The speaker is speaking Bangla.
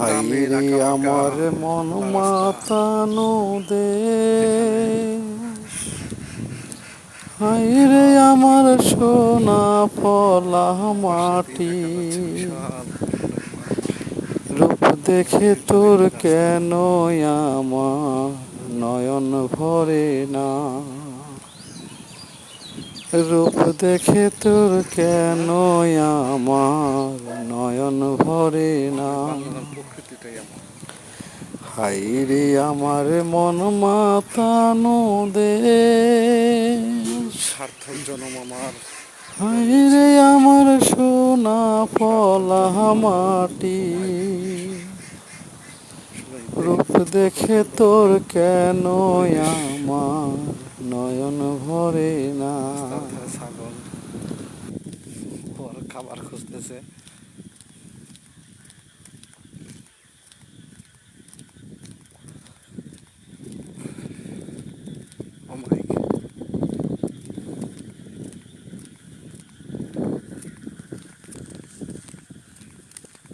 গ্রামের হাইরে আঁকাবাঁকা আমার মন খোলা রাস্তা, মাতানো দে, যেখানে হাইরে বিশাল আমার সোনা ফলা ওপাশে দিয়ে মাটি, দেখা যাচ্ছে বিশাল বড় এক মাঠ। রূপ দেখে নদীর ধারে তোর একটি রাস্তা, কেন আমার নয়ন ভরে না, রূপ দেখে তোর ঝর্ণা কেন আমার নয়ন ভরে না। আমাদের বাংলার প্রকৃতিটাই এমন। হাইরে আমার মন মাতানো দেশ, সার্থক জনম আমার হাইরে জন্মেছি আমার সোনা সার্থক ফলা জনম আমার মাটি, ভাই। আসলে দেখে রূপ খুব দেখে সুন্দর তোর একটা কেন পরিবেশ। আমার নয়ন ভরে না। রাস্তার ধারে ছাগল ওর খাবার খুঁজতেছে।